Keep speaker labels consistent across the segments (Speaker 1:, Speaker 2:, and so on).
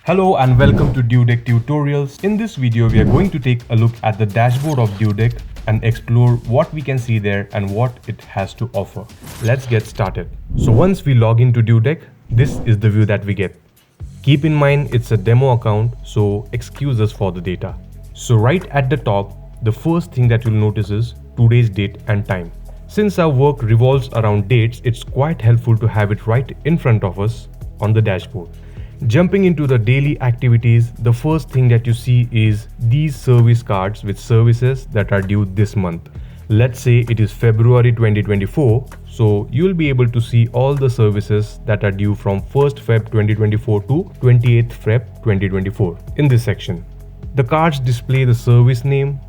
Speaker 1: Hello and welcome to DueDeck tutorials. In this video, we are going to take a look at the dashboard of DueDeck and explore what we can see there and what it has to offer. Let's get started. So once we log into DueDeck, this is the view that we get. Keep in mind it's a demo account, so excuse us for the data. So right at the top, the first thing that you'll notice is today's date and time. Since our work revolves around dates, it's quite helpful to have it right in front of us on the dashboard. Jumping into the daily activities, the first thing that you see is these service cards with services that are due this month. Let's say it is February 2024, so you'll be able to see all the services that are due from 1st Feb 2024 to 28th Feb 2024 in this section. The cards display the service name,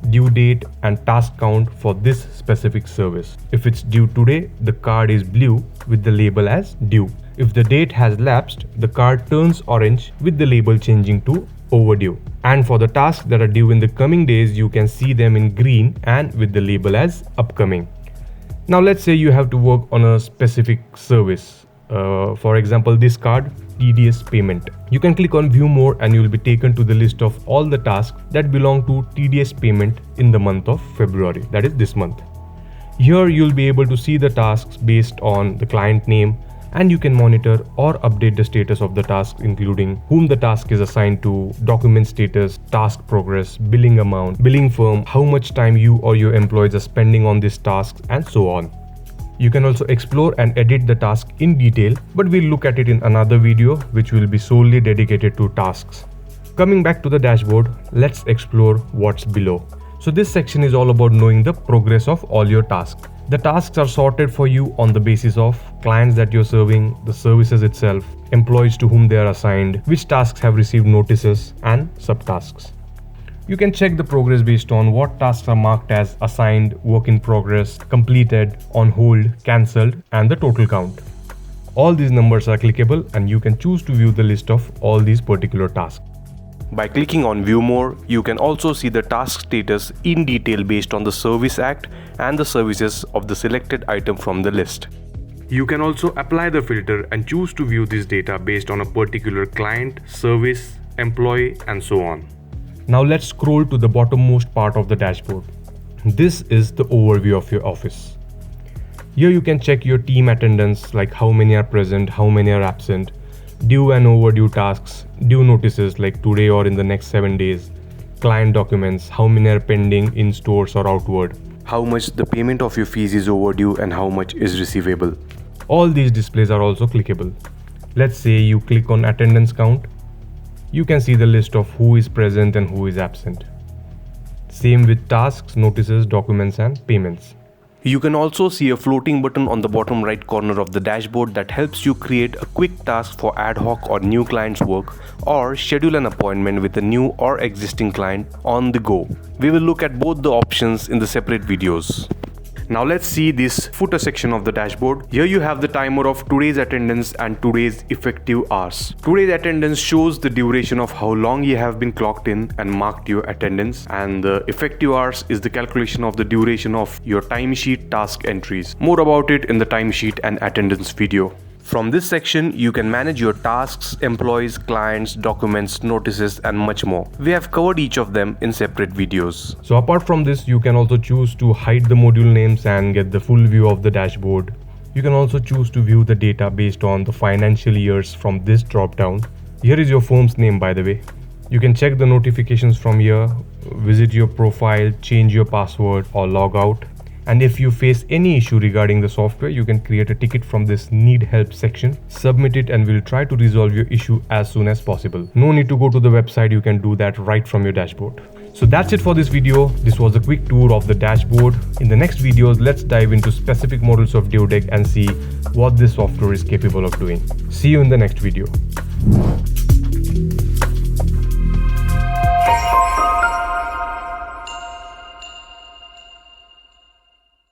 Speaker 1: due date and task count for this specific service. If it's due today, the card is blue with the label as due. If the date has lapsed, the card turns orange with the label changing to overdue. And for the tasks that are due in the coming days, you can see them in green and with the label as upcoming. Now let's say you have to work on a specific service. For example, this card, TDS payment. You can click on view more and you will be taken to the list of all the tasks that belong to TDS payment in the month of February, that is this month. Here you'll be able to see the tasks based on the client name, and you can monitor or update the status of the task, including whom the task is assigned to, document status, task progress, billing amount, billing firm, how much time you or your employees are spending on this task, and so on. You can also explore and edit the task in detail, but we'll look at it in another video which will be solely dedicated to tasks. Coming back to the dashboard, let's explore what's below. So this section is all about knowing the progress of all your tasks. The tasks are sorted for you on the basis of clients that you're serving, the services itself, employees to whom they are assigned, which tasks have received notices, and subtasks. You can check the progress based on what tasks are marked as assigned, work in progress, completed, on hold, cancelled, and the total count. All these numbers are clickable and you can choose to view the list of all these particular tasks. By clicking on View More, you can also see the task status in detail based on the Service Act and the services of the selected item from the list. You can also apply the filter and choose to view this data based on a particular client, service, employee, and so on. Now let's scroll to the bottommost part of the dashboard. This is the overview of your office. Here you can check your team attendance, like how many are present, how many are absent, due and overdue tasks, due notices like today or in the next 7 days, client documents, how many are pending in stores or outward, how much the payment of your fees is overdue and how much is receivable. All these displays are also clickable. Let's say you click on attendance count. You can see the list of who is present and who is absent. Same with tasks, notices, documents, and payments. You can also see a floating button on the bottom right corner of the dashboard that helps you create a quick task for ad hoc or new clients' work, or schedule an appointment with a new or existing client on the go. We will look at both the options in the separate videos. Now let's see this footer section of the dashboard. Here you have the timer of today's attendance and today's effective hours. Today's attendance shows the duration of how long you have been clocked in and marked your attendance, and the effective hours is the calculation of the duration of your timesheet task entries. More about it in the timesheet and attendance video. From this section, you can manage your tasks, employees, clients, documents, notices, and much more. We have covered each of them in separate videos. So apart from this, you can also choose to hide the module names and get the full view of the dashboard. You can also choose to view the data based on the financial years from this drop-down. Here is your firm's name, by the way. You can check the notifications from here, visit your profile, change your password, or log out. And if you face any issue regarding the software, you can create a ticket from this Need Help section, submit it, and we'll try to resolve your issue as soon as possible. No need to go to the website, you can do that right from your dashboard. So that's it for this video. This was a quick tour of the dashboard. In the next videos, let's dive into specific models of DueDeck and see what this software is capable of doing. See you in the next video.